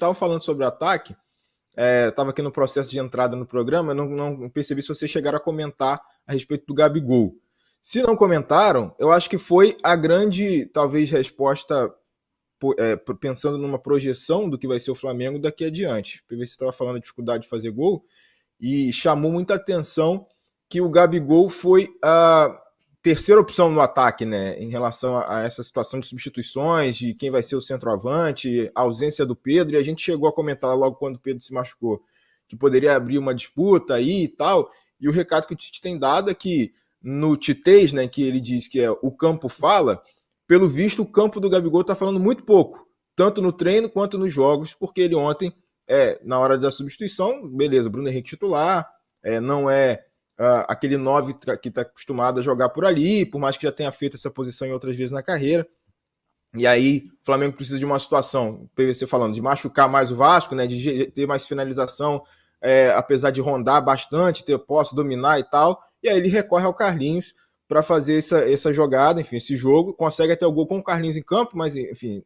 estava falando sobre o ataque, estava aqui no processo de entrada no programa, eu não percebi se vocês chegaram a comentar a respeito do Gabigol. Se não comentaram, eu acho que foi a grande, talvez, resposta, pensando numa projeção do que vai ser o Flamengo daqui adiante. Você estava falando da dificuldade de fazer gol, e chamou muita atenção que o Gabigol foi a terceira opção no ataque, né, em relação a essa situação de substituições, de quem vai ser o centroavante, a ausência do Pedro, e a gente chegou a comentar logo quando o Pedro se machucou, que poderia abrir uma disputa aí e tal, e o recado que o Tite tem dado é que no Titez, né, que ele diz que é o campo fala, pelo visto o campo do Gabigol está falando muito pouco, tanto no treino quanto nos jogos, porque ele ontem, na hora da substituição, beleza, Bruno Henrique titular, não é aquele 9 que está acostumado a jogar por ali, por mais que já tenha feito essa posição em outras vezes na carreira. E aí o Flamengo precisa de uma situação, PVC falando, de machucar mais o Vasco, né, de ter mais finalização, apesar de rondar bastante, ter posse, dominar e tal. E aí ele recorre ao Carlinhos para fazer essa jogada, enfim, esse jogo. Consegue até o gol com o Carlinhos em campo, mas enfim,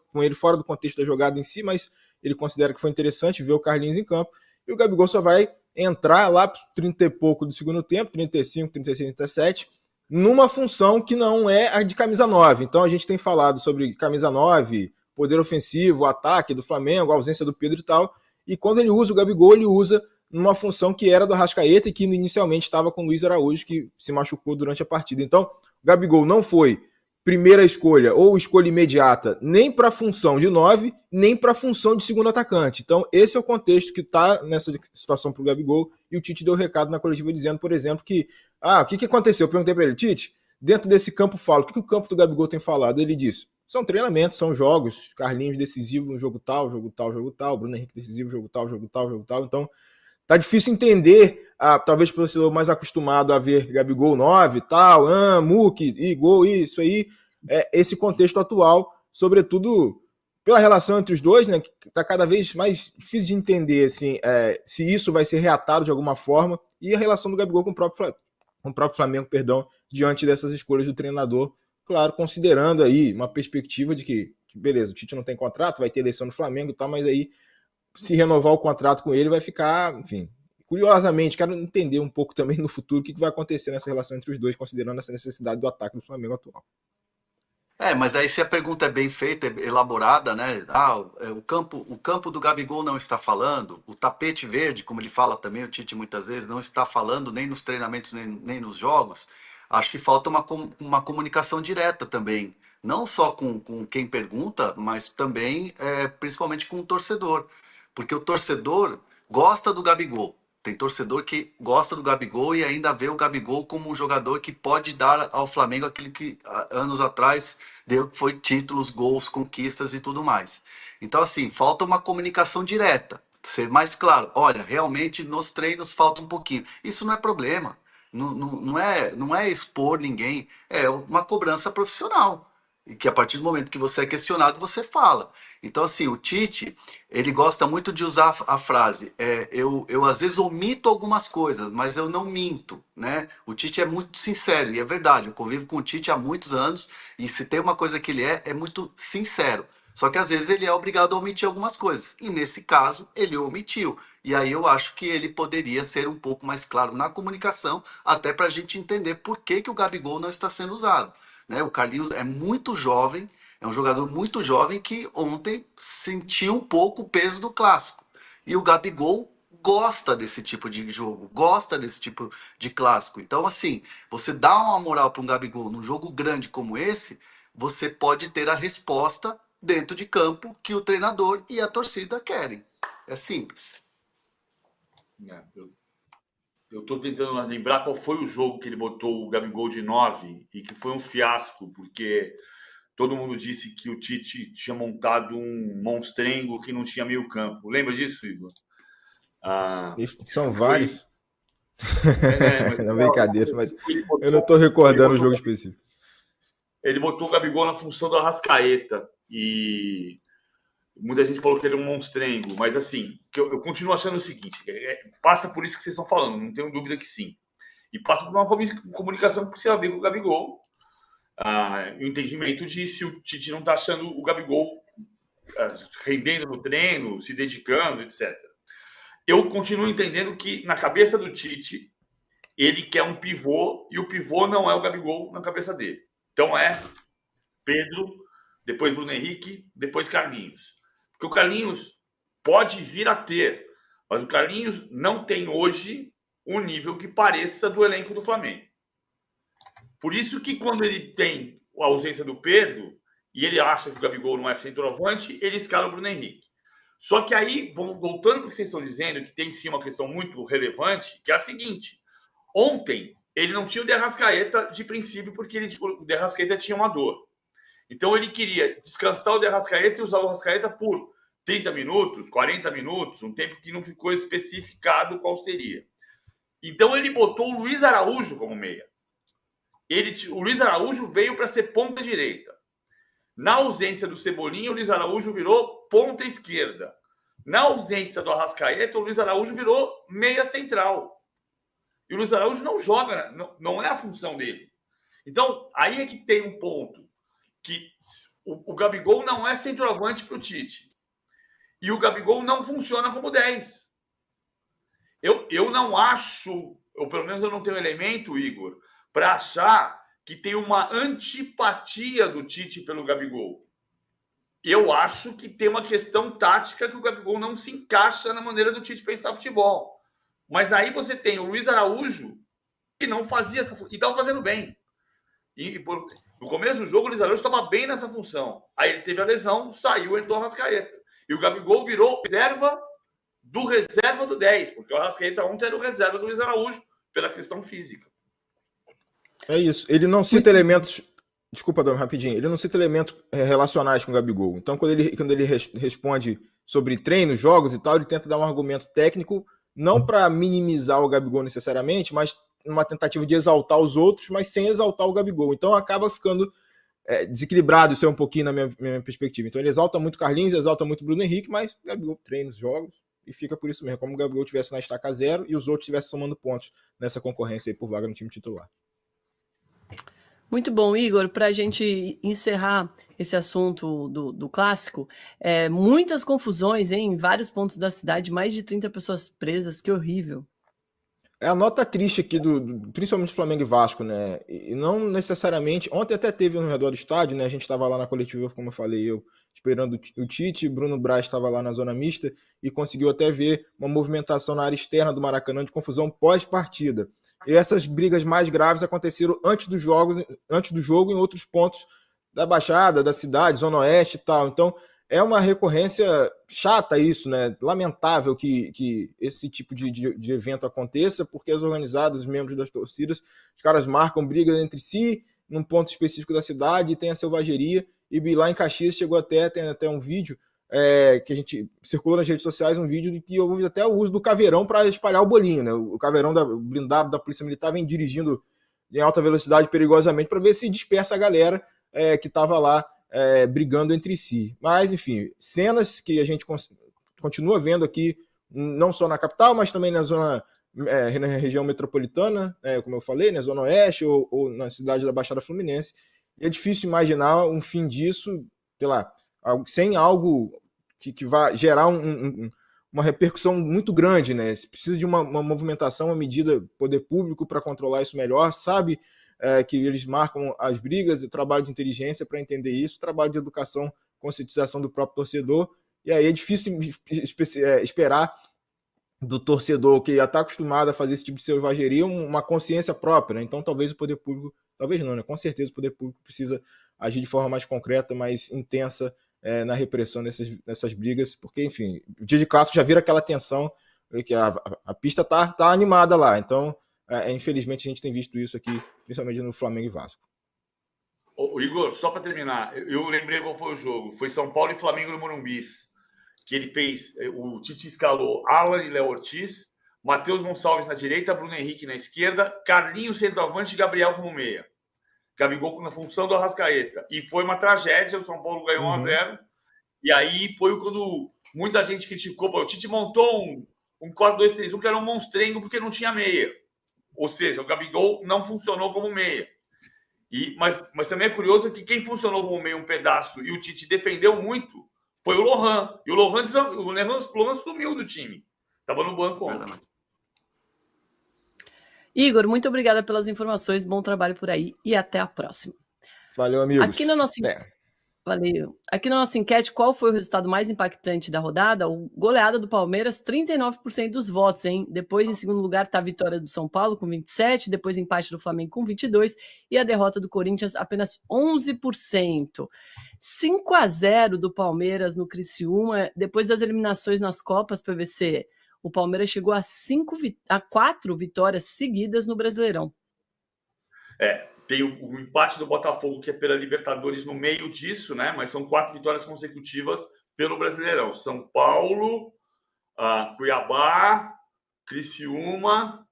com ele fora do contexto da jogada em si, mas ele considera que foi interessante ver o Carlinhos em campo. E o Gabigol só vai entrar lá para 30 e pouco do segundo tempo, 35, 36, 37, numa função que não é a de camisa 9. Então a gente tem falado sobre camisa 9, poder ofensivo, ataque do Flamengo, a ausência do Pedro e tal. E quando ele usa o Gabigol, ele usa numa função que era do Arrascaeta e que inicialmente estava com o Luiz Araújo, que se machucou durante a partida. Então, o Gabigol não foi primeira escolha ou escolha imediata nem para a função de 9, nem para a função de segundo atacante. Então, esse é o contexto que está nessa situação para o Gabigol, e o Tite deu recado na coletiva dizendo, por exemplo, que o que aconteceu? Eu perguntei para ele, Tite, dentro desse campo fala, o que o campo do Gabigol tem falado? Ele disse, são treinamentos, são jogos, Carlinhos decisivo no jogo tal, jogo tal, jogo tal, Bruno Henrique decisivo, jogo tal, jogo tal, jogo tal. Então, tá difícil entender, talvez pelo torcedor mais acostumado a ver Gabigol 9 e tal, Muque, e gol, isso aí, esse contexto atual, sobretudo pela relação entre os dois, né, que tá cada vez mais difícil de entender, assim, se isso vai ser reatado de alguma forma, e a relação do Gabigol com o próprio Flamengo, perdão, diante dessas escolhas do treinador, claro, considerando aí uma perspectiva de que beleza, o Tite não tem contrato, vai ter eleição no Flamengo e tal, mas aí se renovar o contrato com ele vai ficar, enfim, curiosamente, quero entender um pouco também no futuro o que vai acontecer nessa relação entre os dois, considerando essa necessidade do ataque do Flamengo atual. Mas aí se a pergunta é bem feita, elaborada, né? O campo do Gabigol não está falando, o tapete verde, como ele fala também, o Tite muitas vezes, não está falando nem nos treinamentos, nem nos jogos. Acho que falta uma comunicação direta também. Não só com quem pergunta, mas também, principalmente com o torcedor. Porque o torcedor gosta do Gabigol. Tem torcedor que gosta do Gabigol e ainda vê o Gabigol como um jogador que pode dar ao Flamengo aquilo que anos atrás deu, foi títulos, gols, conquistas e tudo mais. Então, assim, falta uma comunicação direta, ser mais claro. Olha, realmente nos treinos falta um pouquinho. Isso não é problema. Não é expor ninguém, é uma cobrança profissional. E que a partir do momento que você é questionado, você fala. Então, assim, o Tite, ele gosta muito de usar a frase, eu às vezes omito algumas coisas, mas eu não minto, né? O Tite é muito sincero, e é verdade, eu convivo com o Tite há muitos anos, e se tem uma coisa que ele é muito sincero. Só que às vezes ele é obrigado a omitir algumas coisas, e nesse caso, ele omitiu. E aí eu acho que ele poderia ser um pouco mais claro na comunicação, até para a gente entender por que o Gabigol não está sendo usado. Né? O Carlinhos é muito jovem, é um jogador muito jovem que ontem sentiu um pouco o peso do clássico. E o Gabigol gosta desse tipo de jogo, gosta desse tipo de clássico. Então, assim, você dá uma moral para um Gabigol num jogo grande como esse, você pode ter a resposta dentro de campo que o treinador e a torcida querem. É simples. Eu estou tentando lembrar qual foi o jogo que ele botou o Gabigol de 9 e que foi um fiasco, porque todo mundo disse que o Tite tinha montado um monstrengo que não tinha meio campo. Lembra disso, Igor? São vários. Mas... Não, brincadeira, mas eu não estou recordando o jogo específico. Ele botou o Gabigol na função do Arrascaeta e muita gente falou que ele é um monstrengo, mas assim, eu continuo achando o seguinte, passa por isso que vocês estão falando, não tenho dúvida que sim. E passa por uma comunicação que precisa ver com o Gabigol. O entendimento de se o Tite não está achando o Gabigol rendendo no treino, se dedicando, etc. Eu continuo entendendo que, na cabeça do Tite, ele quer um pivô, e o pivô não é o Gabigol na cabeça dele. Então é Pedro, depois Bruno Henrique, depois Carlinhos. Porque o Carlinhos pode vir a ter, mas o Carlinhos não tem hoje um nível que pareça do elenco do Flamengo. Por isso que quando ele tem a ausência do Pedro, e ele acha que o Gabigol não é centroavante, ele escala o Bruno Henrique. Só que aí, voltando para o que vocês estão dizendo, que tem sim uma questão muito relevante, que é a seguinte: ontem ele não tinha o De Arrascaeta de princípio, porque o De Arrascaeta tinha uma dor. Então ele queria descansar o De Arrascaeta e usar o Arrascaeta por 30 minutos, 40 minutos, um tempo que não ficou especificado qual seria. Então ele botou o Luiz Araújo como meia. O Luiz Araújo veio para ser ponta direita. Na ausência do Cebolinha, o Luiz Araújo virou ponta esquerda. Na ausência do Arrascaeta, o Luiz Araújo virou meia central. E o Luiz Araújo não joga, não é a função dele. Então, aí é que tem um ponto. Que o Gabigol não é centroavante para o Tite. E o Gabigol não funciona como 10. Eu não acho, ou pelo menos eu não tenho elemento, Igor, para achar que tem uma antipatia do Tite pelo Gabigol. Eu acho que tem uma questão tática que o Gabigol não se encaixa na maneira do Tite pensar futebol. Mas aí você tem o Luiz Araújo, que não fazia essa função, e estava fazendo bem. No começo do jogo, o Luiz Araújo estava bem nessa função. Aí ele teve a lesão, saiu, entrou o Arrascaeta. E o Gabigol virou reserva do 10, porque o Arrascaeta ontem era o reserva do Luiz Araújo, pela questão física. É isso. Ele não cita elementos... Desculpa, Dom, rapidinho. Ele não cita elementos relacionais com o Gabigol. Então, quando ele responde sobre treinos, jogos e tal, ele tenta dar um argumento técnico, não para minimizar o Gabigol necessariamente, mas uma tentativa de exaltar os outros, mas sem exaltar o Gabigol. Então, acaba ficando desequilibrado isso é um pouquinho na minha perspectiva. Então, ele exalta muito Carlinhos, exalta muito Bruno Henrique, mas o Gabigol treina os jogos e fica por isso mesmo, como o Gabigol estivesse na estaca zero e os outros estivessem somando pontos nessa concorrência aí por vaga no time titular. Muito bom, Igor. Para a gente encerrar esse assunto do clássico, muitas confusões em vários pontos da cidade, mais de 30 pessoas presas, que horrível. É a nota triste aqui, principalmente do Flamengo e Vasco, né? E não necessariamente... Ontem até teve no redor do estádio, né? A gente estava lá na coletiva, como eu falei, esperando o Tite, Bruno Braz estava lá na zona mista e conseguiu até ver uma movimentação na área externa do Maracanã de confusão pós-partida. E essas brigas mais graves aconteceram antes do jogo em outros pontos da Baixada, da cidade, Zona Oeste e tal. Então, é uma recorrência chata isso, né? Lamentável que esse tipo de evento aconteça, porque os organizados, os membros das torcidas, os caras marcam brigas entre si num ponto específico da cidade e tem a selvageria. E lá em Caxias tem até um vídeo que a gente circulou nas redes sociais, um vídeo de que houve até o uso do caveirão para espalhar o bolinho, né? O caveirão blindado da Polícia Militar vem dirigindo em alta velocidade perigosamente para ver se dispersa a galera que estava lá brigando entre si. Mas, enfim, cenas que a gente continua vendo aqui, não só na capital, mas também na zona, na região metropolitana, como eu falei, na Zona Oeste ou na cidade da Baixada Fluminense. E é difícil imaginar um fim disso, sei lá, sem algo que vá gerar uma repercussão muito grande, né? Se precisa de uma movimentação, uma medida do poder público para controlar isso melhor, sabe que eles marcam as brigas, o trabalho de inteligência para entender isso, trabalho de educação, conscientização do próprio torcedor, e aí é difícil esperar do torcedor que já está acostumado a fazer esse tipo de selvageria uma consciência própria, né? Então talvez o poder público, talvez não, né? Com certeza o poder público precisa agir de forma mais concreta, mais intensa na repressão dessas brigas, porque, enfim, o dia de clássico já vira aquela tensão, que a pista tá animada lá, então, infelizmente, a gente tem visto isso aqui, principalmente no Flamengo e Vasco. Ô, Igor, só para terminar, eu lembrei qual foi o jogo, foi São Paulo e Flamengo no Morumbi, que ele fez, o Tite escalou Alan e Léo Ortiz, Matheus Gonçalves na direita, Bruno Henrique na esquerda, Carlinhos centroavante e Gabriel como meia. Gabigol na função do Arrascaeta. E foi uma tragédia, o São Paulo ganhou 1-0. E aí foi quando muita gente criticou. O Tite montou um 4-2-3-1 que era um monstrengo porque não tinha meia. Ou seja, o Gabigol não funcionou como meia. Mas também é curioso que quem funcionou como meia um pedaço e o Tite defendeu muito foi o Lohan. E o Lohan sumiu do time. Estava no banco ontem. Igor, muito obrigada pelas informações, bom trabalho por aí e até a próxima. Valeu, amigos. Valeu. Aqui na nossa enquete, qual foi o resultado mais impactante da rodada? O goleada do Palmeiras, 39% dos votos, hein? Depois, em segundo lugar, está a vitória do São Paulo, com 27%, depois empate do Flamengo, com 22%, e a derrota do Corinthians, apenas 11%. 5-0 do Palmeiras no Criciúma, depois das eliminações nas Copas PVC, o Palmeiras chegou a 4 vitórias seguidas no Brasileirão. Tem o empate do Botafogo, que é pela Libertadores no meio disso, né? Mas são 4 vitórias consecutivas pelo Brasileirão. São Paulo, Cuiabá, Criciúma,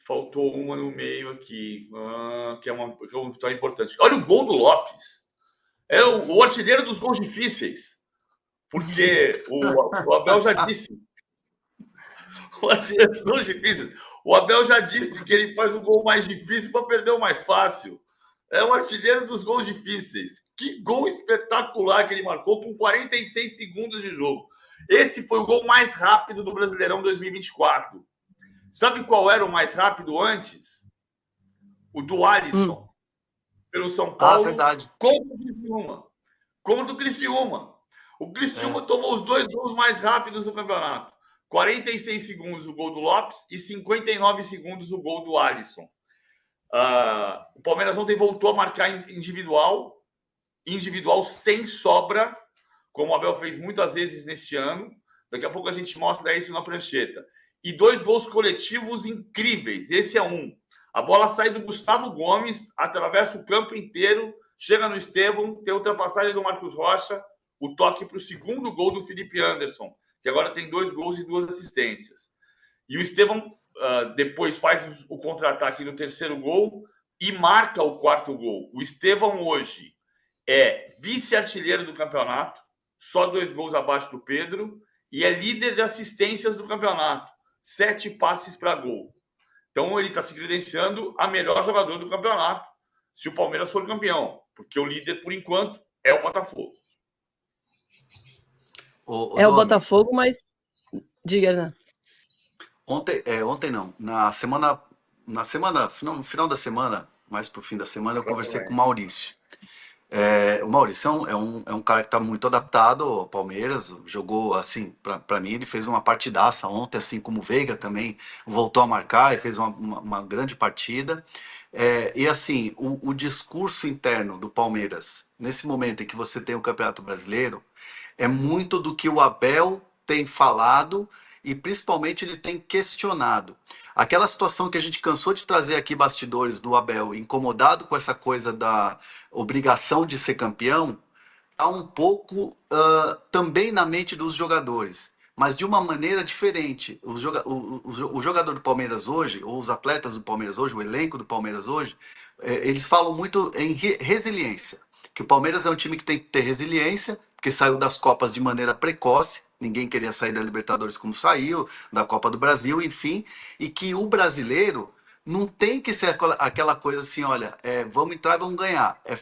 faltou uma no meio aqui, que é uma vitória importante. Olha o gol do Lopes. É o artilheiro dos gols difíceis. Porque o Abel já disse... O artilheiro dos gols difíceis. O Abel já disse que ele faz o gol mais difícil para perder o mais fácil. É o artilheiro dos gols difíceis. Que gol espetacular que ele marcou com 46 segundos de jogo. Esse foi o gol mais rápido do Brasileirão 2024. Sabe qual era o mais rápido antes? O do Alisson. Pelo São Paulo. Verdade. Contra o Criciúma. O Criciúma tomou os 2 gols mais rápidos do campeonato. 46 segundos o gol do Lopes e 59 segundos o gol do Alisson. O Palmeiras ontem voltou a marcar individual sem sobra, como o Abel fez muitas vezes neste ano. Daqui a pouco a gente mostra isso na prancheta. E 2 gols coletivos incríveis. Esse é um. A bola sai do Gustavo Gomes, atravessa o campo inteiro, chega no Estevão, tem a ultrapassagem do Marcos Rocha, o toque para o segundo gol do Felipe Anderson, que agora tem 2 gols e 2 assistências. E o Estevão depois faz o contra-ataque no terceiro gol e marca o 4º gol. O Estevão hoje é vice-artilheiro do campeonato, só 2 gols abaixo do Pedro, e é líder de assistências do campeonato, 7 passes para gol. Então ele está se credenciando a melhor jogador do campeonato, se o Palmeiras for campeão, porque o líder, por enquanto, é o Botafogo. O Botafogo, mas... Diga, né? Ontem não. No final da semana, mais pro fim da semana, eu conversei com o Maurício. O Maurício é um cara que está muito adaptado ao Palmeiras, jogou assim, para mim, ele fez uma partidaça ontem, assim como o Veiga também voltou a marcar e fez uma grande partida. E assim, o discurso interno do Palmeiras, nesse momento em que você tem o Campeonato Brasileiro, é muito do que o Abel tem falado e principalmente ele tem questionado. Aquela situação que a gente cansou de trazer aqui, bastidores do Abel, incomodado com essa coisa da obrigação de ser campeão, está um pouco também na mente dos jogadores, mas de uma maneira diferente. O jogador do Palmeiras hoje, ou os atletas do Palmeiras hoje, o elenco do Palmeiras hoje, eles falam muito em resiliência, que o Palmeiras é um time que tem que ter resiliência, porque saiu das Copas de maneira precoce, ninguém queria sair da Libertadores como saiu, da Copa do Brasil, enfim, e que o brasileiro não tem que ser aquela coisa assim, olha, vamos entrar e vamos ganhar. É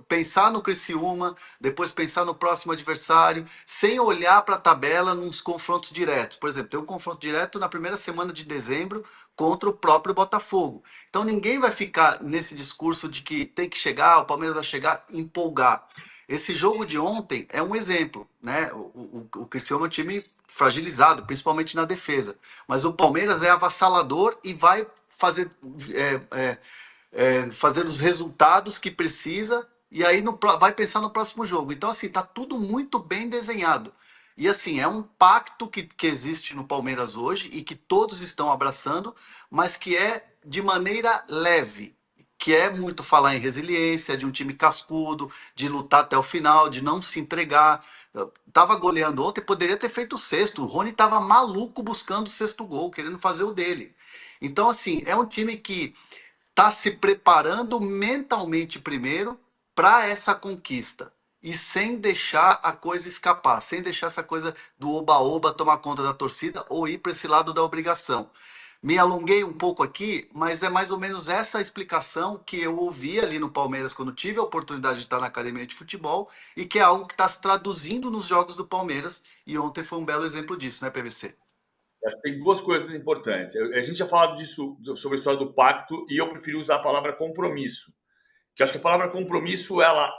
pensar no Criciúma, depois pensar no próximo adversário, sem olhar para a tabela nos confrontos diretos. Por exemplo, tem um confronto direto na primeira semana de dezembro contra o próprio Botafogo. Então ninguém vai ficar nesse discurso de que tem que chegar, o Palmeiras vai chegar, empolgar. Esse jogo de ontem é um exemplo, né? O Criciúma é um time fragilizado, principalmente na defesa. Mas o Palmeiras é avassalador e vai fazer os resultados que precisa e aí vai pensar no próximo jogo. Então, assim, tá tudo muito bem desenhado. E, assim, é um pacto que existe no Palmeiras hoje e que todos estão abraçando, mas que é de maneira leve, que é muito falar em resiliência, de um time cascudo, de lutar até o final, de não se entregar. Tava goleando ontem, poderia ter feito o 6º. O Rony tava maluco buscando o 6º gol, querendo fazer o dele. Então, assim, é um time que está se preparando mentalmente primeiro para essa conquista e sem deixar a coisa escapar, sem deixar essa coisa do oba-oba tomar conta da torcida ou ir para esse lado da obrigação. Me alonguei um pouco aqui, mas é mais ou menos essa explicação que eu ouvi ali no Palmeiras quando tive a oportunidade de estar na academia de futebol e que é algo que está se traduzindo nos jogos do Palmeiras. E ontem foi um belo exemplo disso, né, PVC? Acho que tem duas coisas importantes. A gente já falado disso, sobre a história do pacto, e eu preferi usar a palavra compromisso. Que acho que a palavra compromisso, ela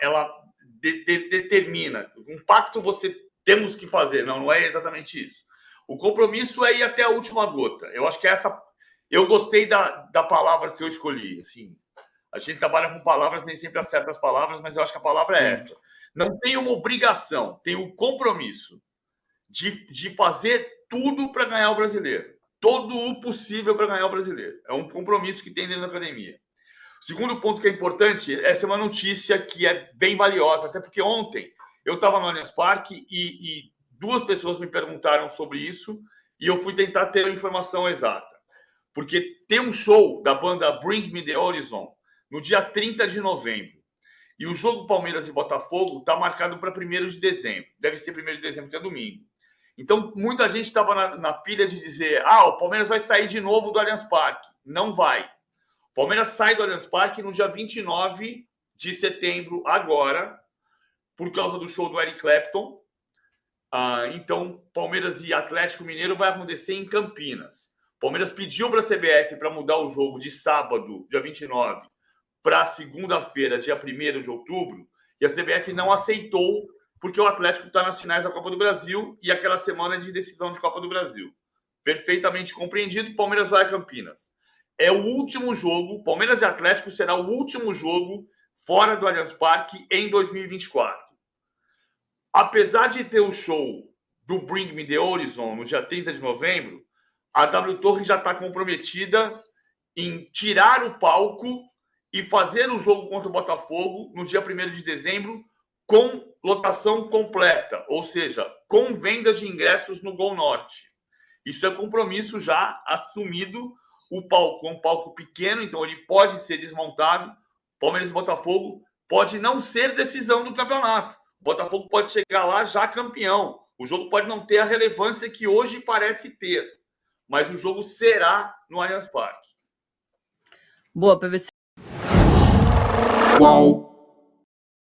determina. Um pacto você temos que fazer. Não é exatamente isso. O compromisso é ir até a última gota. Eu acho que essa... Eu gostei da palavra que eu escolhi. Assim, a gente trabalha com palavras, nem sempre acerta as palavras, mas eu acho que a palavra é essa. Não tem uma obrigação, tem um compromisso de fazer tudo para ganhar o brasileiro. Todo o possível para ganhar o brasileiro. É um compromisso que tem dentro da academia. O segundo ponto que é importante, essa é uma notícia que é bem valiosa, até porque ontem eu estava no Allianz Parque e duas pessoas me perguntaram sobre isso e eu fui tentar ter a informação exata. Porque tem um show da banda Bring Me The Horizon no dia 30 de novembro. E o jogo Palmeiras e Botafogo está marcado para 1º de dezembro. Deve ser 1º de dezembro, que é domingo. Então, muita gente estava na pilha de dizer o Palmeiras vai sair de novo do Allianz Parque. Não vai. O Palmeiras sai do Allianz Parque no dia 29 de setembro, agora, por causa do show do Eric Clapton. Então, Palmeiras e Atlético Mineiro vai acontecer em Campinas. O Palmeiras pediu para a CBF para mudar o jogo de sábado, dia 29, para segunda-feira, dia 1º de outubro, e a CBF não aceitou, porque o Atlético está nas finais da Copa do Brasil e aquela semana de decisão de Copa do Brasil. Perfeitamente compreendido, Palmeiras vai a Campinas. É o último jogo, Palmeiras e Atlético será o último jogo fora do Allianz Parque em 2024. Apesar de ter o show do Bring Me The Horizon no dia 30 de novembro, a W Torre já está comprometida em tirar o palco e fazer o jogo contra o Botafogo no dia 1º de dezembro com lotação completa, ou seja, com venda de ingressos no Gol Norte. Isso é compromisso já assumido. O palco é um palco pequeno, então ele pode ser desmontado. Palmeiras e Botafogo pode não ser decisão do campeonato. O Botafogo pode chegar lá já campeão. O jogo pode não ter a relevância que hoje parece ter, mas o jogo será no Allianz Parque. Boa, PVC. Qual?